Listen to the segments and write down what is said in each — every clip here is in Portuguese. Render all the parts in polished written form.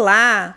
Olá!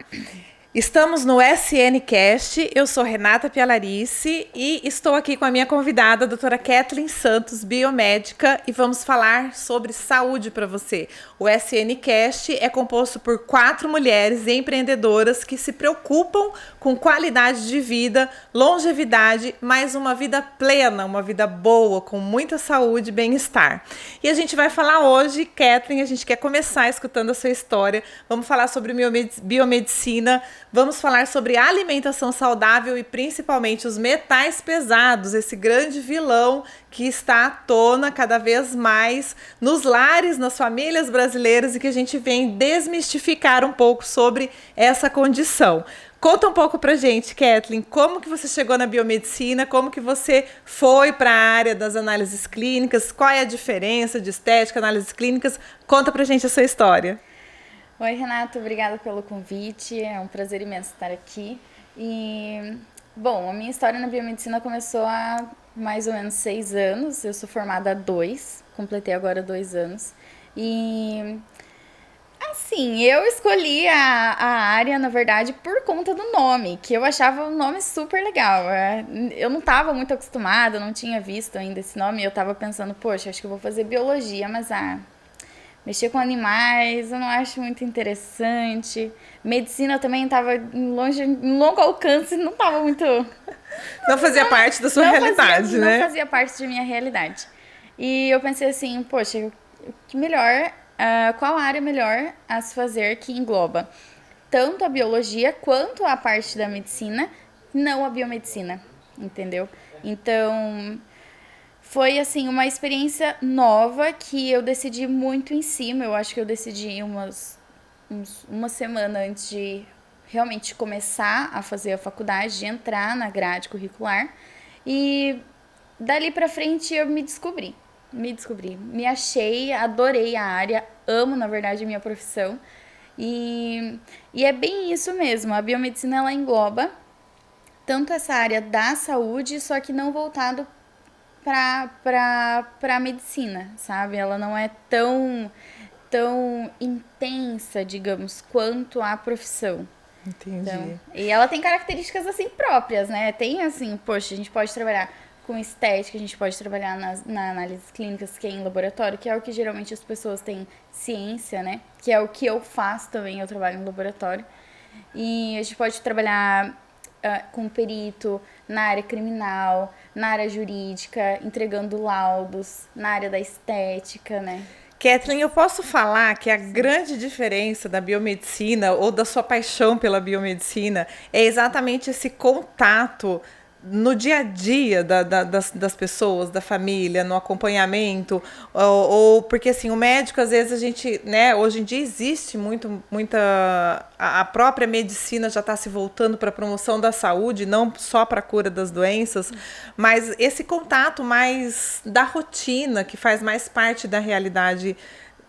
Estamos no SNcast, eu sou Renata Pialarice e estou aqui com a minha convidada, a doutora Kathleen Santos, biomédica, e vamos falar sobre saúde para você. O SNcast é composto por 4 mulheres empreendedoras que se preocupam com qualidade de vida, longevidade, mas uma vida plena, uma vida boa, com muita saúde e bem-estar. E a gente vai falar hoje, Kathleen, a gente quer começar escutando a sua história, vamos falar sobre biomedicina, vamos falar sobre alimentação saudável e principalmente os metais pesados, esse grande vilão que está à tona cada vez mais nos lares, nas famílias brasileiras e que a gente vem desmistificar um pouco sobre essa condição. Conta um pouco pra gente, Kathleen, como que você chegou na biomedicina, como que você foi para a área das análises clínicas, qual é a diferença de estética, análises clínicas? Conta pra gente a sua história. Oi, Renato, obrigada pelo convite, é um prazer imenso estar aqui. Bom, a minha história na biomedicina começou há mais ou menos 6 anos, eu sou formada há 2, completei agora 2 anos. Assim, eu escolhi a área, na verdade, por conta do nome, que eu achava um nome super legal. Eu não estava muito acostumada, não tinha visto ainda esse nome, eu estava pensando, poxa, acho que eu vou fazer biologia, mas mexer com animais, eu não acho muito interessante. Medicina eu também estava em longo alcance, não estava muito... Não fazia parte da sua realidade, né? Não fazia parte da minha realidade. E eu pensei assim, poxa, que melhor, qual área melhor a se fazer que engloba tanto a biologia quanto a parte da medicina, não a biomedicina, entendeu? Então... Foi, assim, uma experiência nova que eu decidi muito em cima. Eu acho que eu decidi uma semana antes de realmente começar a fazer a faculdade, de entrar na grade curricular. E dali pra frente eu me descobri. Me achei, adorei a área, amo, na verdade, a minha profissão. E é bem isso mesmo, a biomedicina ela engloba tanto essa área da saúde, só que não voltado para a medicina, sabe? Ela não é tão intensa, digamos, quanto a profissão. Entendi. Então, e ela tem características, assim, próprias, né? Tem, assim, poxa, a gente pode trabalhar com estética, a gente pode trabalhar na análise clínicas, que é em laboratório, que é o que geralmente as pessoas têm ciência, né? Que é o que eu faço também, eu trabalho em laboratório. E a gente pode trabalhar com perito na área criminal, na área jurídica, entregando laudos, na área da estética, né? Kathleen, eu posso falar que a grande diferença da biomedicina ou da sua paixão pela biomedicina é exatamente esse contato no dia a dia das pessoas, da família, no acompanhamento, ou porque assim, o médico, às vezes a gente, né, hoje em dia existe a própria medicina já está se voltando para a promoção da saúde, não só para a cura das doenças, mas esse contato mais da rotina, que faz mais parte da realidade,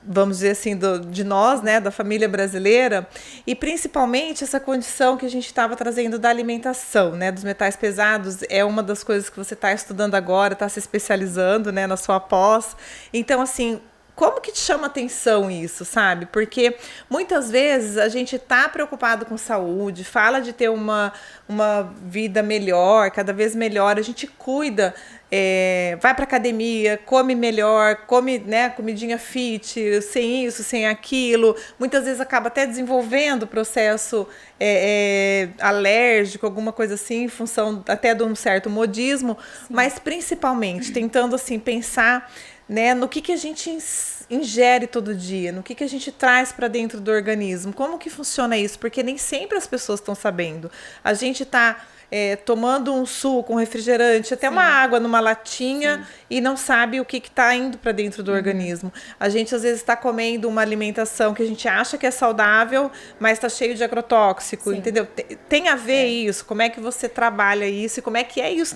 vamos dizer assim, de nós, né, da família brasileira, e principalmente essa condição que a gente estava trazendo da alimentação, né, dos metais pesados, é uma das coisas que você está estudando agora, está se especializando, né, na sua pós. Então, assim, como que te chama atenção isso, sabe? Porque muitas vezes a gente está preocupado com saúde, fala de ter uma vida melhor, cada vez melhor, a gente cuida, vai para academia, come melhor, come, né, comidinha fit, sem isso, sem aquilo. Muitas vezes acaba até desenvolvendo processo alérgico, alguma coisa assim, em função até de um certo modismo, sim, mas principalmente tentando assim pensar, né, no que a gente ingere todo dia, no que a gente traz para dentro do organismo, como que funciona isso, porque nem sempre as pessoas estão sabendo. A gente está tomando um suco, um refrigerante, até sim, uma água numa latinha, sim, e não sabe o que está indo para dentro do organismo. A gente às vezes está comendo uma alimentação que a gente acha que é saudável, mas está cheio de agrotóxico, sim, entendeu? Tem a ver isso, como é que você trabalha isso e como é que é isso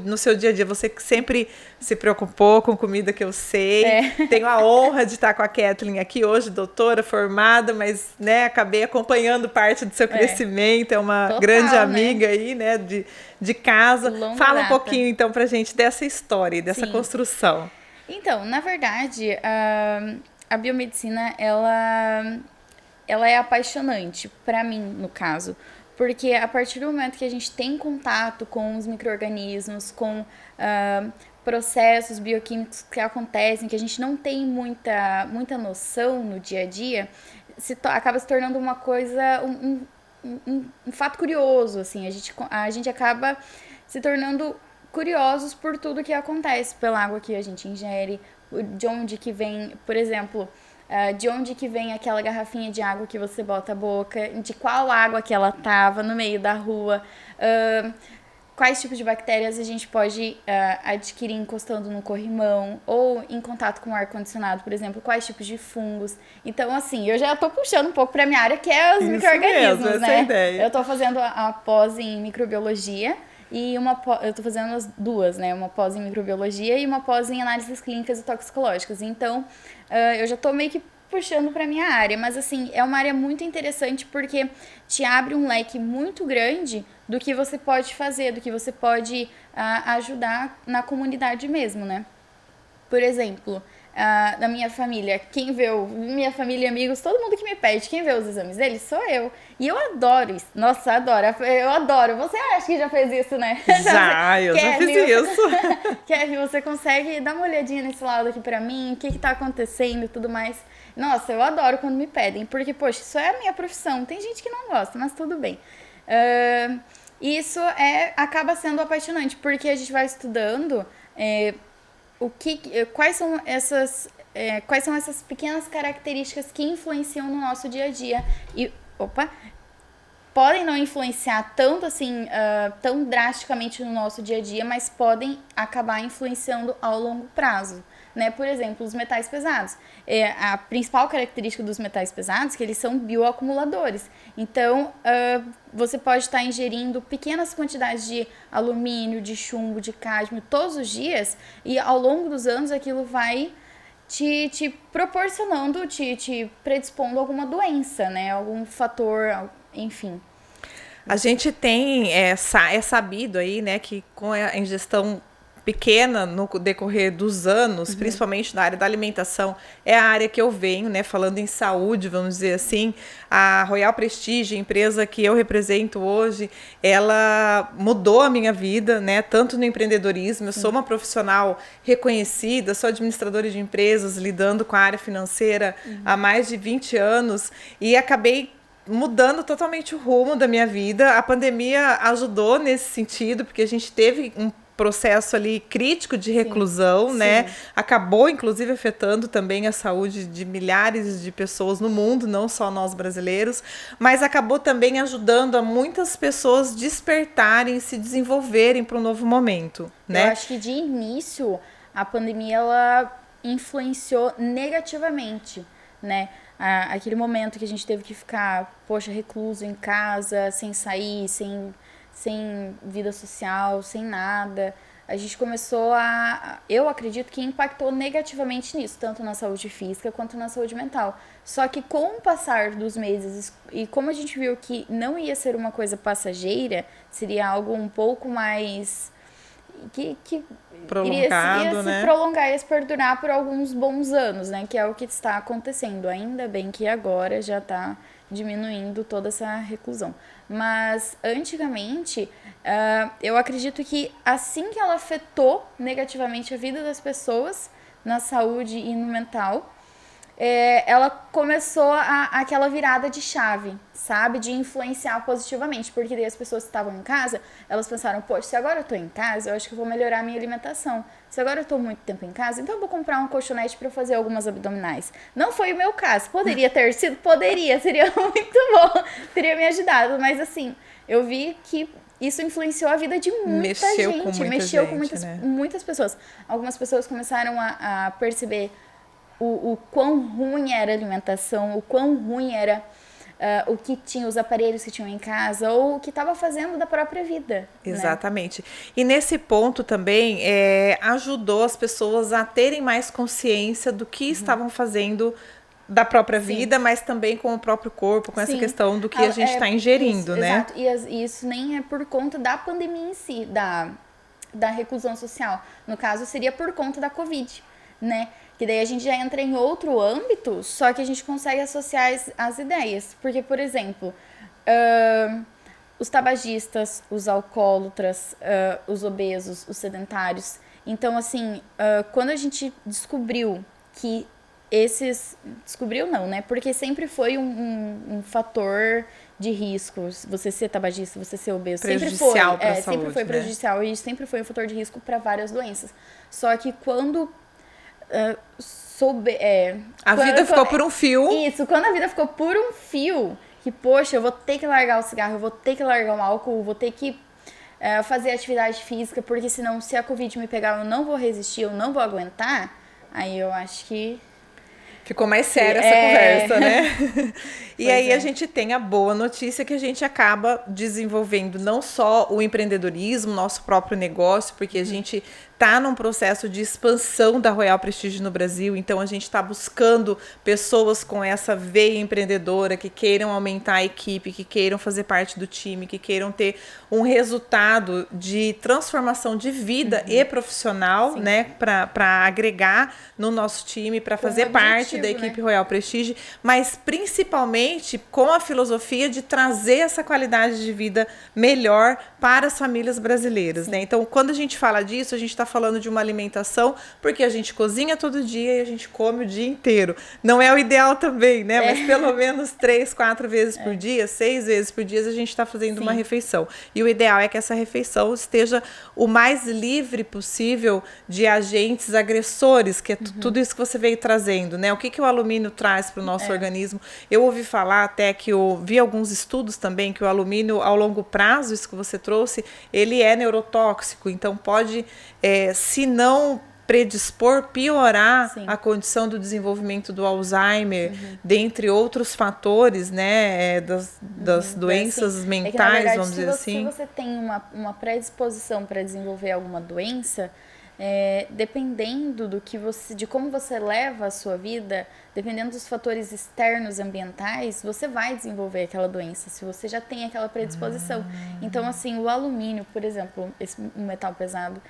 no seu dia a dia? Você que sempre se preocupou com comida, que eu sei. Tenho a honra de estar com a Kathleen aqui hoje, doutora, formada, mas, né, acabei acompanhando parte do seu crescimento, é uma total, grande amiga, né, aí, né, de casa. Fala um pouquinho, então, pra gente dessa história, dessa, sim, construção. Então, na verdade, a biomedicina, ela ela é apaixonante, para mim, no caso. Porque a partir do momento que a gente tem contato com os micro-organismos, com processos bioquímicos que acontecem, que a gente não tem muita noção no dia a dia, acaba se tornando uma coisa, um fato curioso, assim. A gente acaba se tornando curiosos por tudo que acontece, pela água que a gente ingere, de onde que vem, por exemplo, de onde que vem aquela garrafinha de água que você bota a boca, de qual água que ela tava no meio da rua, quais tipos de bactérias a gente pode adquirir encostando no corrimão ou em contato com o ar-condicionado, por exemplo, quais tipos de fungos. Então, assim, eu já tô puxando um pouco pra minha área, que é os micro-organismos, né? Essa é a ideia. Eu tô fazendo a pós em microbiologia e eu tô fazendo as duas, né? Uma pós em microbiologia e uma pós em análises clínicas e toxicológicas. Então, eu já tô meio que puxando para minha área, mas assim, é uma área muito interessante porque te abre um leque muito grande do que você pode fazer, do que você pode ajudar na comunidade mesmo, né? Por exemplo, na minha família, minha família e amigos, todo mundo que me pede, quem vê os exames deles sou eu. E eu adoro isso. Nossa, adoro. Eu adoro. Você acha que já fez isso, né? Eu já fiz isso. Kevin, você consegue dar uma olhadinha nesse laudo aqui pra mim? O que tá acontecendo e tudo mais? Nossa, eu adoro quando me pedem, porque, poxa, isso é a minha profissão. Tem gente que não gosta, mas tudo bem. Isso acaba sendo apaixonante, porque a gente vai estudando quais são essas pequenas características que influenciam no nosso dia a dia. E, podem não influenciar tanto assim, tão drasticamente no nosso dia a dia, mas podem acabar influenciando ao longo prazo. Né? Por exemplo, os metais pesados. A principal característica dos metais pesados é que eles são bioacumuladores. Então, você pode estar ingerindo pequenas quantidades de alumínio, de chumbo, de cádmio todos os dias e ao longo dos anos aquilo vai te proporcionando, te predispondo a alguma doença, né? Algum fator, enfim. A gente tem, é sabido aí, né, que com a ingestão pequena no decorrer dos anos, principalmente na área da alimentação, é a área que eu venho, né, falando em saúde, vamos dizer assim. A Royal Prestige, a empresa que eu represento hoje, ela mudou a minha vida, né, tanto no empreendedorismo. Eu sou uma profissional reconhecida, sou administradora de empresas, lidando com a área financeira há mais de 20 anos e acabei mudando totalmente o rumo da minha vida. A pandemia ajudou nesse sentido, porque a gente teve um processo ali crítico de reclusão, né? Acabou, inclusive, afetando também a saúde de milhares de pessoas no mundo, não só nós brasileiros, mas acabou também ajudando a muitas pessoas despertarem e se desenvolverem para um novo momento, né? Eu acho que de início a pandemia ela influenciou negativamente, né? Aquele momento que a gente teve que ficar, poxa, recluso em casa, sem sair, sem vida social, sem nada. A gente começou eu acredito que impactou negativamente nisso, tanto na saúde física quanto na saúde mental. Só que com o passar dos meses, e como a gente viu que não ia ser uma coisa passageira, seria algo um pouco mais que prolongado, ia né? Se prolongar, ia se perdurar por alguns bons anos, né? Que é o que está acontecendo. Ainda bem que agora já está diminuindo toda essa reclusão. Mas, antigamente, eu acredito que assim que ela afetou negativamente a vida das pessoas, na saúde e no mental, ela começou aquela virada de chave, sabe? De influenciar positivamente. Porque daí as pessoas que estavam em casa, elas pensaram, poxa, se agora eu tô em casa, eu acho que eu vou melhorar a minha alimentação. Se agora eu tô muito tempo em casa, então eu vou comprar um colchonete para fazer algumas abdominais. Não foi o meu caso. Poderia ter sido? Poderia. Seria muito bom. Teria me ajudado. Mas assim, eu vi que isso influenciou a vida de muita gente. Mexeu com muitas pessoas. Algumas pessoas começaram a perceber o quão ruim era a alimentação, o quão ruim era o que tinha, os aparelhos que tinham em casa, ou o que estava fazendo da própria vida. Exatamente. Né? E nesse ponto também ajudou as pessoas a terem mais consciência do que estavam fazendo da própria vida, mas também com o próprio corpo, com essa questão do que a gente está ingerindo, isso, né? Exato. E isso nem é por conta da pandemia em si, da reclusão social. No caso, seria por conta da Covid, né? Que daí a gente já entra em outro âmbito, só que a gente consegue associar as ideias. Porque, por exemplo, os tabagistas, os alcoólatras, os obesos, os sedentários. Então, assim, quando a gente descobriu que Descobriu não, né? Porque sempre foi um fator de risco. Você ser tabagista, você ser obeso. Prejudicial para a saúde, sempre foi prejudicial, né? E sempre foi um fator de risco para várias doenças. Só que quando a vida ficou por um fio. Isso, quando a vida ficou por um fio, que, poxa, eu vou ter que largar o cigarro, eu vou ter que largar o álcool, eu vou ter que fazer atividade física, porque senão, se a Covid me pegar, eu não vou resistir, eu não vou aguentar. Aí eu acho que ficou mais séria essa conversa, né? E aí a gente tem a boa notícia que a gente acaba desenvolvendo não só o empreendedorismo, nosso próprio negócio, porque a gente está num processo de expansão da Royal Prestige no Brasil, então a gente está buscando pessoas com essa veia empreendedora, que queiram aumentar a equipe, que queiram fazer parte do time, que queiram ter um resultado de transformação de vida e profissional, né, para agregar no nosso time, para fazer parte da equipe Royal Prestige, mas principalmente com a filosofia de trazer essa qualidade de vida melhor para as famílias brasileiras, né? Então, quando a gente fala disso, a gente está falando de uma alimentação, porque a gente cozinha todo dia e a gente come o dia inteiro. Não é o ideal também, né? Mas pelo menos 3, 4 vezes por dia, 6 vezes por dia, a gente está fazendo uma refeição. E o ideal é que essa refeição esteja o mais livre possível de agentes agressores, que é tudo isso que você veio trazendo, né? O que o alumínio traz para o nosso organismo? Eu ouvi falar até que eu vi alguns estudos também que o alumínio, ao longo prazo, isso que você trouxe, ele é neurotóxico, então pode, se não predispor, piorar a condição do desenvolvimento do Alzheimer, dentre outros fatores, né, das doenças mentais, que, na verdade, vamos dizer assim. Se você tem uma predisposição para desenvolver alguma doença, dependendo de como você leva a sua vida, dependendo dos fatores externos ambientais, você vai desenvolver aquela doença, se você já tem aquela predisposição. Então, assim, o alumínio, por exemplo, um metal pesado,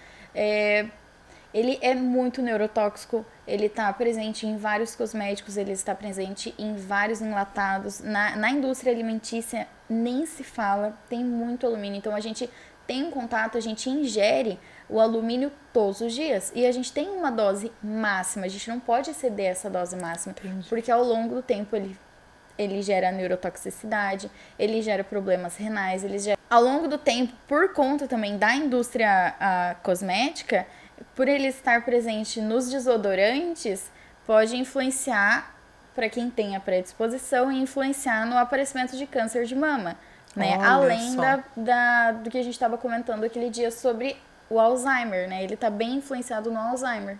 ele é muito neurotóxico, ele está presente em vários cosméticos, ele está presente em vários enlatados. Na indústria alimentícia nem se fala, tem muito alumínio. Então a gente tem um contato, a gente ingere o alumínio todos os dias. E a gente tem uma dose máxima, a gente não pode exceder essa dose máxima. Entendi. Porque ao longo do tempo ele gera neurotoxicidade, ele gera problemas renais, Ao longo do tempo, por conta também da indústria cosmética, por ele estar presente nos desodorantes, pode influenciar, para quem tem a predisposição, e influenciar no aparecimento de câncer de mama, né? Além do que a gente estava comentando aquele dia sobre o Alzheimer, né? Ele está bem influenciado no Alzheimer.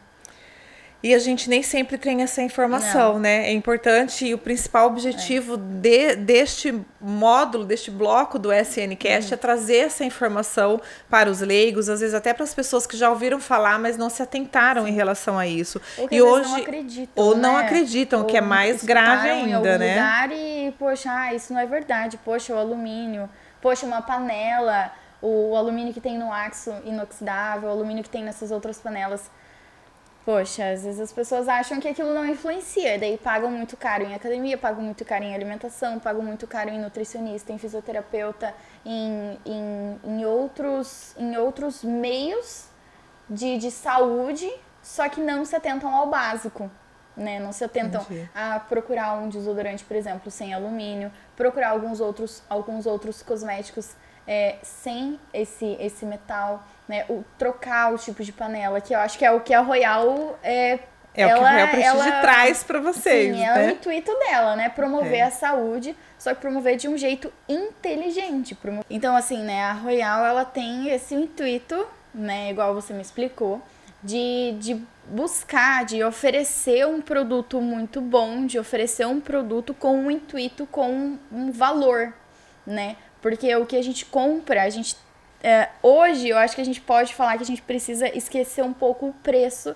E a gente nem sempre tem essa informação, né? É importante, e o principal objetivo deste módulo, deste bloco do SNcast é trazer essa informação para os leigos, às vezes até para as pessoas que já ouviram falar, mas não se atentaram em relação a isso. Ou que hoje não acreditam, ou não acreditam, ou que é mais grave ainda, em algum né? lugar e, poxa, isso não é verdade. Poxa, o alumínio, poxa, uma panela, o alumínio que tem no aço inoxidável, o alumínio que tem nessas outras panelas. Poxa, às vezes as pessoas acham que aquilo não influencia, daí pagam muito caro em academia, pagam muito caro em alimentação, pagam muito caro em nutricionista, em fisioterapeuta, em outros meios de saúde, só que não se atentam ao básico, né? Não se atentam a procurar um desodorante, por exemplo, sem alumínio, procurar alguns outros cosméticos sem esse metal, né? Trocar o tipo de panela, que eu acho que é o que a Royal o que a Royal Prestige traz para vocês, sim, é o intuito dela, né? Promover a saúde, só que promover de um jeito inteligente. Então, assim, né? A Royal, ela tem esse intuito, né? Igual você me explicou, de buscar, de oferecer um produto muito bom, de oferecer um produto com um intuito, com um valor, né? Porque o que a gente compra, hoje eu acho que a gente pode falar que a gente precisa esquecer um pouco o preço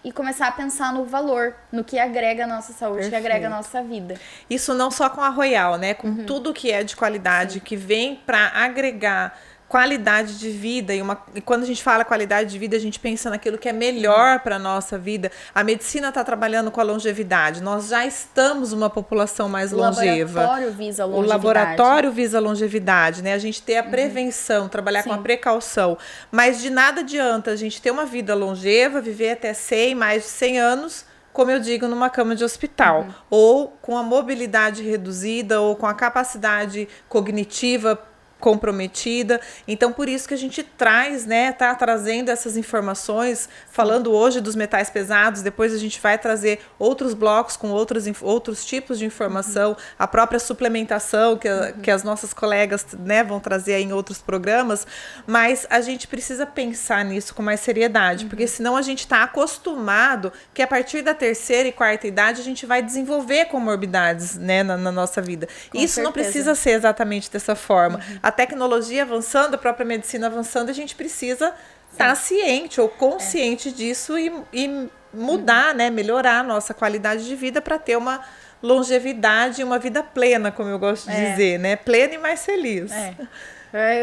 e começar a pensar no valor, no que agrega a nossa saúde, que agrega a nossa vida. Isso não só com a Royal, né? Com tudo que é de qualidade, que vem para agregar qualidade de vida. E quando a gente fala qualidade de vida, a gente pensa naquilo que é melhor para a nossa vida. A medicina está trabalhando com a longevidade. Nós já estamos uma população mais longeva. O laboratório visa a longevidade. O laboratório visa a longevidade, né? A gente ter a prevenção, trabalhar com a precaução. Mas de nada adianta a gente ter uma vida longeva, viver até 100, mais de 100 anos, como eu digo, numa cama de hospital. Ou com a mobilidade reduzida, ou com a capacidade cognitiva comprometida. Então, por isso que a gente traz, né, tá trazendo essas informações, falando hoje dos metais pesados, depois a gente vai trazer outros blocos com outros tipos de informação, a própria suplementação que as nossas colegas, né, vão trazer aí em outros programas, mas a gente precisa pensar nisso com mais seriedade, porque senão a gente está acostumado que a partir da 3ª e 4ª idade a gente vai desenvolver comorbidades, né, na nossa vida. Isso não precisa ser exatamente dessa forma. A tecnologia avançando, a própria medicina avançando, a gente precisa estar ciente ou consciente disso e mudar, né, melhorar a nossa qualidade de vida para ter uma longevidade, uma vida plena, como eu gosto de dizer, né? Plena e mais feliz.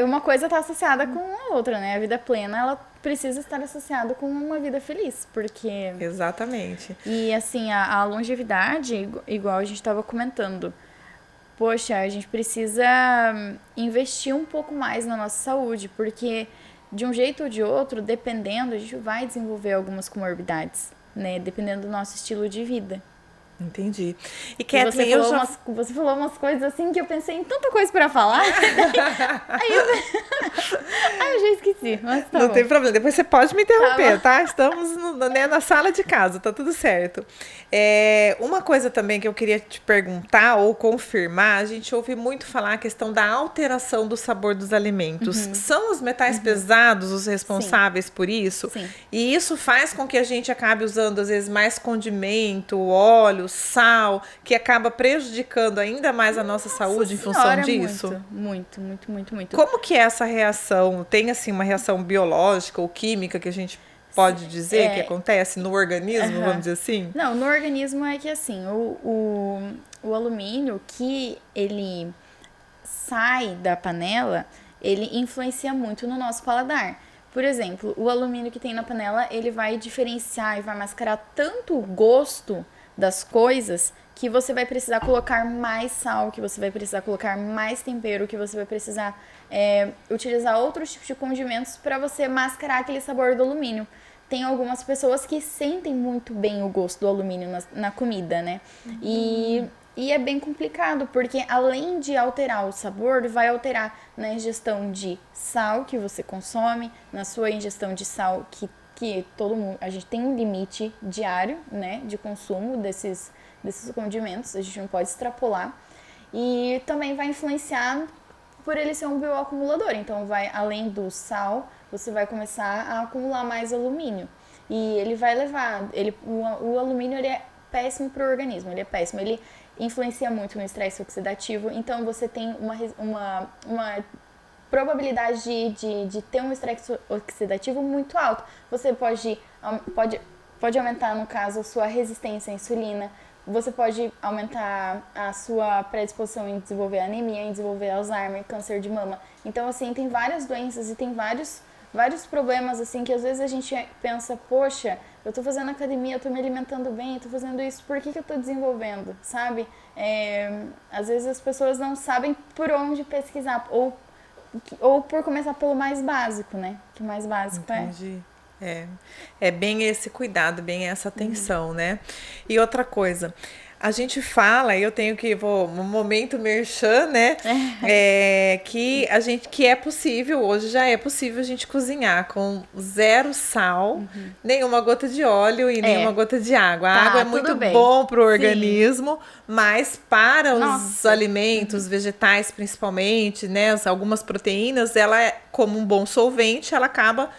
Uma coisa está associada com a outra, né? A vida plena, ela precisa estar associada com uma vida feliz, porque... Exatamente. E, assim, a longevidade, igual a gente estava comentando, poxa, a gente precisa investir um pouco mais na nossa saúde, porque de um jeito ou de outro, dependendo, a gente vai desenvolver algumas comorbidades, né? Dependendo do nosso estilo de vida. Entendi. E Kathleen, você falou umas coisas assim que eu pensei em tanta coisa para falar. Aí eu já esqueci. Mas tá não bom. tem problema. Depois você pode me interromper, tá? Estamos na sala de casa, tá tudo certo. Uma coisa também que eu queria te perguntar ou confirmar, a gente ouve muito falar a questão da alteração do sabor dos alimentos. São os metais pesados os responsáveis por isso? Sim. E isso faz com que a gente acabe usando, às vezes, mais condimento, óleo, sal, que acaba prejudicando ainda mais a nossa saúde em função disso? Muito. Como que é essa reação? Tem, assim, uma reação biológica ou química que a gente pode dizer que acontece no organismo, vamos dizer assim? Não, no organismo é que, assim, o alumínio que ele sai da panela, ele influencia muito no nosso paladar. Por exemplo, o alumínio que tem na panela, ele vai diferenciar e vai mascarar tanto o gosto das coisas que você vai precisar colocar mais sal, que você vai precisar colocar mais tempero, que você vai precisar utilizar outros tipos de condimentos para você mascarar aquele sabor do alumínio. Tem algumas pessoas que sentem muito bem o gosto do alumínio na comida, né? E é bem complicado, porque além de alterar o sabor, vai alterar na ingestão de sal que você consome, na sua ingestão de sal que todo mundo, a gente tem um limite diário, né, de consumo desses condimentos, a gente não pode extrapolar. E também vai influenciar por ele ser um bioacumulador, então vai além do sal, você vai começar a acumular mais alumínio. E ele vai levar, o alumínio ele é péssimo para o organismo, ele é péssimo, ele influencia muito no estresse oxidativo, então você tem uma probabilidade de ter um estresse oxidativo muito alto. Você pode aumentar, no caso, a sua resistência à insulina, você pode aumentar a sua predisposição em desenvolver anemia, em desenvolver Alzheimer, câncer de mama. Então, assim, tem várias doenças e tem vários problemas, assim, que às vezes a gente pensa, poxa, eu tô fazendo academia, eu tô me alimentando bem, eu tô fazendo isso, por que eu tô desenvolvendo, sabe? Às vezes as pessoas não sabem por onde pesquisar, ou por começar pelo mais básico, né? Que o mais básico Entendi. É bem esse cuidado, bem essa atenção, né? E outra coisa, a gente fala, eu tenho um momento merchan, né? Que é possível, hoje já é possível a gente cozinhar com 0 sal, nenhuma gota de óleo e nenhuma gota de água. A água é muito bom para o organismo, mas para os alimentos, vegetais principalmente, né? Algumas proteínas, ela como um bom solvente, ela acaba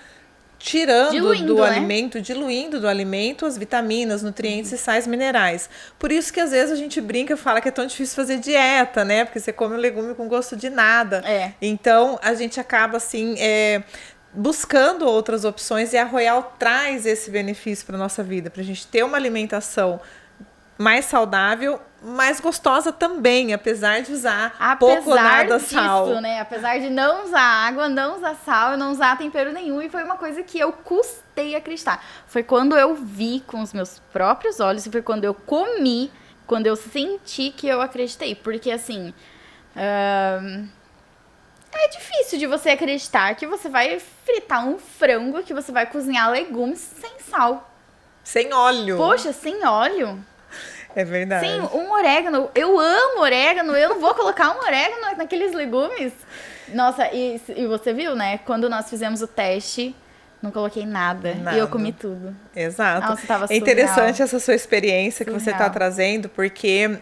diluindo do alimento as vitaminas, nutrientes e sais minerais. Por isso que às vezes a gente brinca e fala que é tão difícil fazer dieta, né? Porque você come um legume com gosto de nada. Então a gente acaba assim buscando outras opções, e a Royal traz esse benefício para nossa vida, para a gente ter uma alimentação mais saudável mais gostosa também, apesar de usar pouco ou nada sal. Né? Apesar de não usar água, não usar sal, não usar tempero nenhum, e foi uma coisa que eu custei acreditar. Foi quando eu vi com os meus próprios olhos, e foi quando eu comi, quando eu senti que eu acreditei. Porque, assim, é difícil de você acreditar que você vai fritar um frango, que você vai cozinhar legumes sem sal. Sem óleo. Poxa, sem óleo? É verdade. Sim, um orégano. Eu amo orégano. Eu não vou colocar um orégano naqueles legumes. Nossa, e você viu, né? Quando nós fizemos o teste, não coloquei nada. E eu comi tudo. Exato. Nossa, tava é interessante surreal. essa sua experiência que você está trazendo, porque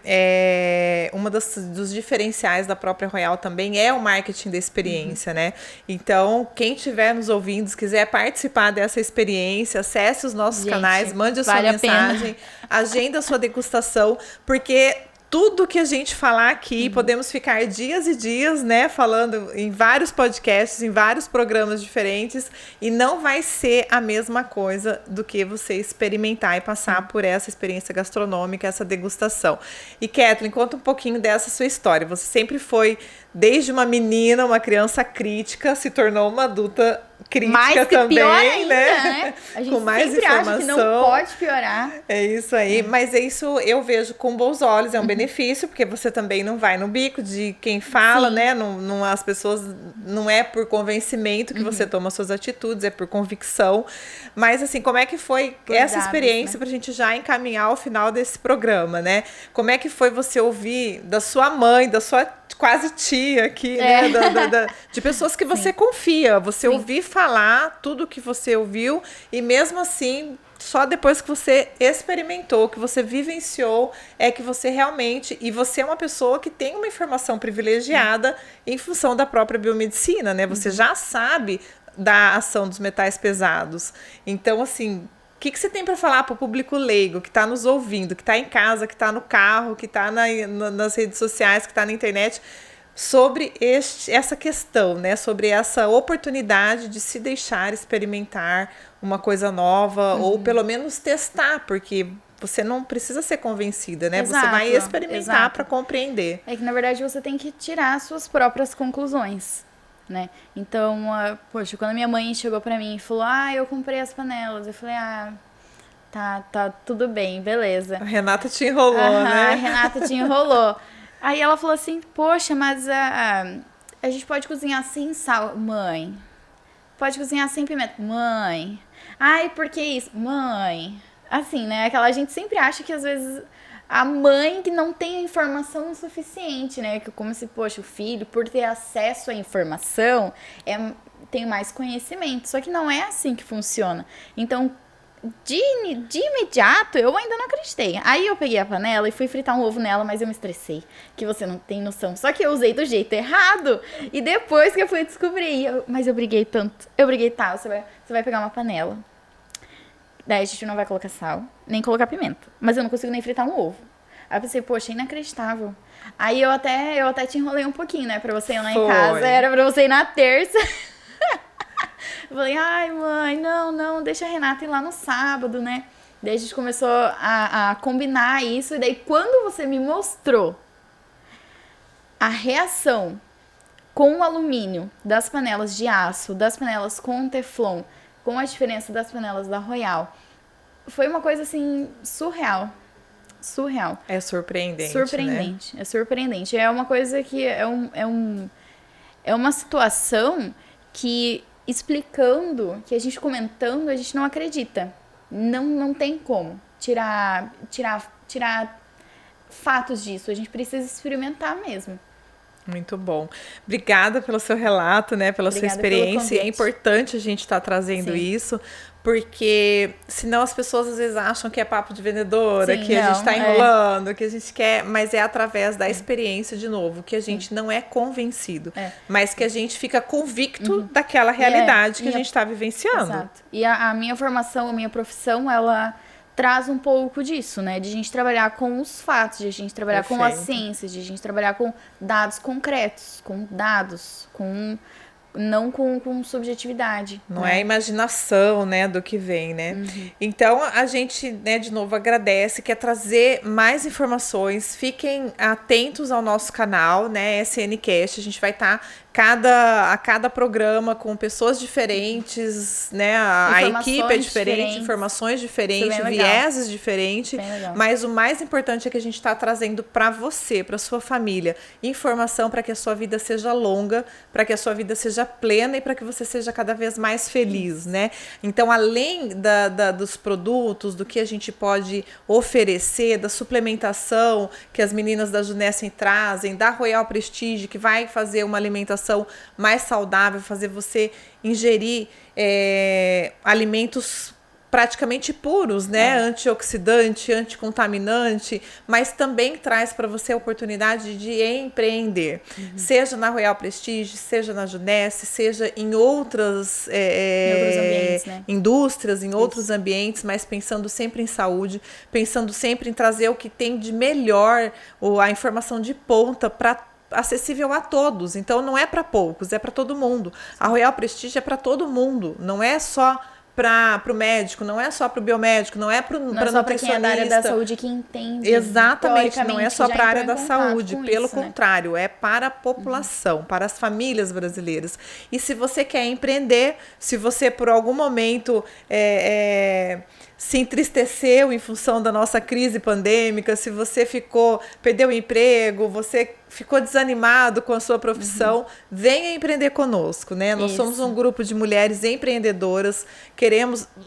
uma dos diferenciais da própria Royal também é o marketing da experiência, né? Então, quem estiver nos ouvindo, se quiser participar dessa experiência, acesse os nossos canais, mande a sua mensagem, agenda a sua degustação, porque tudo que a gente falar aqui, podemos ficar dias e dias, né, falando em vários podcasts, em vários programas diferentes, e não vai ser a mesma coisa do que você experimentar e passar por essa experiência gastronômica, essa degustação. E Kathleen, conta um pouquinho dessa sua história. Você sempre foi, desde uma menina, uma criança crítica, se tornou uma adulta crítica mais que também, pior ainda, né? A gente com mais sempre informação. acha que não pode piorar. É isso aí, mas é isso eu vejo com bons olhos, é um benefício, porque você também não vai no bico de quem fala, né? Não, as pessoas, não é por convencimento que você toma suas atitudes, é por convicção. Mas assim, como é que foi essa experiência, pra gente já encaminhar ao final desse programa, né? Como é que foi você ouvir da sua mãe, da sua quase tia aqui, né? De pessoas que você confia, você ouvir falar tudo que você ouviu e mesmo assim, só depois que você experimentou, que você vivenciou, é que você realmente... E você é uma pessoa que tem uma informação privilegiada em função da própria biomedicina, né? Você já sabe da ação dos metais pesados. Então, assim... O que você tem para falar para o público leigo que está nos ouvindo, que está em casa, que está no carro, que está nas redes sociais, que está na internet, sobre essa questão, né? Sobre essa oportunidade de se deixar experimentar uma coisa nova ou pelo menos testar, porque você não precisa ser convencida, né? Você vai experimentar para compreender. É que, na verdade, você tem que tirar suas próprias conclusões. Né? Então, poxa, quando a minha mãe chegou pra mim e falou, eu comprei as panelas, eu falei, tá tudo bem, beleza. A Renata te enrolou, né? A Renata te enrolou. Aí ela falou assim, poxa, mas a gente pode cozinhar sem sal, mãe. Pode cozinhar sem pimenta, mãe. Ai, por que isso? Mãe. Assim, né? A gente sempre acha que às vezes... A mãe que não tem a informação suficiente, né? Que como se, poxa, o filho, por ter acesso à informação, tem mais conhecimento. Só que não é assim que funciona. Então, de imediato, eu ainda não acreditei. Aí eu peguei a panela e fui fritar um ovo nela, mas eu me estressei. Que você não tem noção. Só que eu usei do jeito errado. E depois que eu fui descobrir, mas eu briguei tanto. Você vai pegar uma panela. Daí a gente não vai colocar sal, nem colocar pimenta. Mas eu não consigo nem fritar um ovo. Aí eu pensei, poxa, inacreditável. Aí eu até te enrolei um pouquinho, né? Pra você ir lá em casa. Era pra você ir na terça. Eu falei, ai, mãe, não, deixa a Renata ir lá no sábado, né? Daí a gente começou a combinar isso. E daí quando você me mostrou a reação com o alumínio das panelas de aço, das panelas com teflon, com a diferença das panelas da Royal, foi uma coisa, assim, surreal. É surpreendente, né? É surpreendente. É uma coisa que é uma situação que, explicando, que a gente comentando, a gente não acredita. Não tem como tirar fatos disso. A gente precisa experimentar mesmo. Muito bom. Obrigada pelo seu relato, né? Pela sua experiência. É importante a gente estar trazendo isso, porque senão as pessoas às vezes acham que é papo de vendedora, a gente está enrolando, que a gente quer, mas é através da experiência, de novo, que a gente não é convencido, mas que a gente fica convicto daquela realidade que a gente está vivenciando. Exato. E a minha formação, a minha profissão, ela traz um pouco disso, né? De a gente trabalhar com os fatos, de a gente trabalhar com a ciência, de a gente trabalhar com dados concretos, com dados, com não com subjetividade. Não é a imaginação, né, do que vem, né? Então, a gente, né, de novo, agradece, quer trazer mais informações. Fiquem atentos ao nosso canal, né, SNCast. A gente vai estar a cada programa com pessoas diferentes, né? A equipe é diferente, informações diferentes, vieses diferentes. Mas o mais importante é que a gente está trazendo para você, para sua família, informação para que a sua vida seja longa, para que a sua vida seja plena e para que você seja cada vez mais feliz, né? Então, além dos produtos, do que a gente pode oferecer, da suplementação que as meninas da Junessem trazem, da Royal Prestige, que vai fazer uma alimentação mais saudável, fazer você ingerir alimentos praticamente puros, né? Antioxidante, anticontaminante, mas também traz para você a oportunidade de empreender. Seja na Royal Prestige, seja na Junesse, seja em outros ambientes, né? Indústrias, em outros ambientes, mas pensando sempre em saúde, pensando sempre em trazer o que tem de melhor, a informação de ponta para acessível a todos. Então não é para poucos, é para todo mundo. A Royal Prestige é para todo mundo, não é só para o médico, não é só para o biomédico, não é para o nutricionista. Não é só para quem é da área da saúde que entende. Exatamente, não é só para a área da saúde, pelo contrário, é para a população, para as famílias brasileiras. E se você quer empreender, se você por algum momento se entristeceu em função da nossa crise pandêmica, se você perdeu o emprego, você ficou desanimado com a sua profissão, venha empreender conosco, né? Nós somos um grupo de mulheres empreendedoras,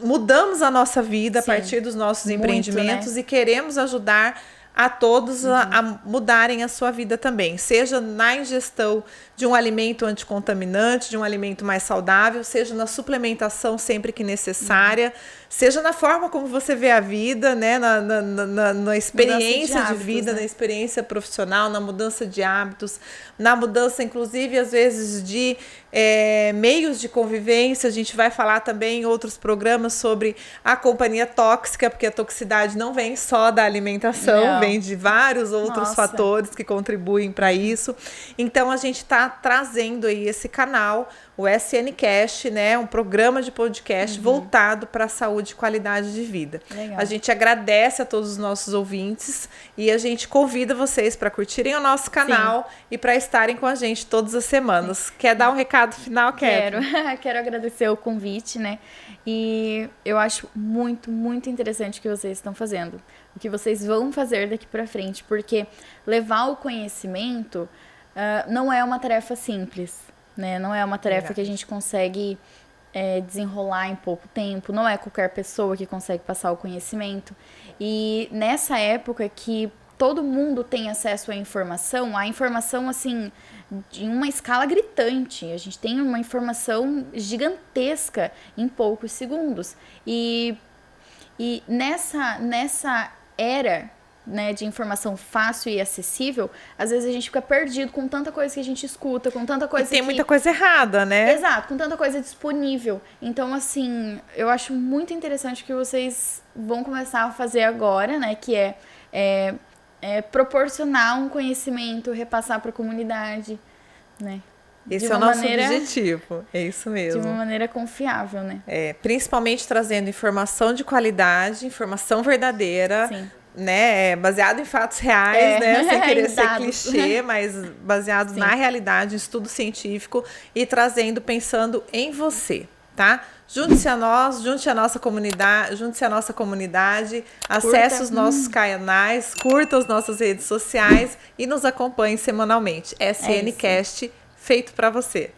mudamos a nossa vida a partir dos nossos empreendimentos, né? E queremos ajudar a todos a mudarem a sua vida também, seja na ingestão de um alimento anticontaminante, de um alimento mais saudável, seja na suplementação sempre que necessária, seja na forma como você vê a vida, né? Na experiência de vida, né? Na experiência profissional, na mudança de hábitos, na mudança, inclusive, às vezes, de meios de convivência. A gente vai falar também em outros programas sobre a companhia tóxica, porque a toxicidade não vem só da alimentação, vem de vários outros fatores que contribuem para isso. Então, a gente está trazendo aí esse canal, o SNCast, né? Um programa de podcast voltado para a saúde e qualidade de vida. Legal. A gente agradece a todos os nossos ouvintes e a gente convida vocês para curtirem o nosso canal e para estarem com a gente todas as semanas. Quer dar um recado final, Kevin? Quero agradecer o convite, né? E eu acho muito, muito interessante o que vocês estão fazendo, o que vocês vão fazer daqui para frente, porque levar o conhecimento não é uma tarefa simples, né? Não é uma tarefa que a gente consegue desenrolar em pouco tempo, não é qualquer pessoa que consegue passar o conhecimento. E nessa época que todo mundo tem acesso à informação, assim, de uma escala gritante. A gente tem uma informação gigantesca em poucos segundos. E nessa era, né, de informação fácil e acessível, às vezes a gente fica perdido com tanta coisa que a gente escuta, com tanta coisa tem muita coisa errada, né? Exato, com tanta coisa disponível. Então, assim, eu acho muito interessante o que vocês vão começar a fazer agora, né, que é proporcionar um conhecimento, repassar para a comunidade, né? Esse é o nosso objetivo, é isso mesmo. De uma maneira confiável, né? Principalmente trazendo informação de qualidade, informação verdadeira, né? Baseado em fatos reais, né? Sem querer ser clichê, mas baseado na realidade, em estudo científico e trazendo, pensando em você, tá? Junte-se a nós, junte-se à nossa comunidade, acesse os nossos canais, curta as nossas redes sociais e nos acompanhe semanalmente. SNCast feito para você.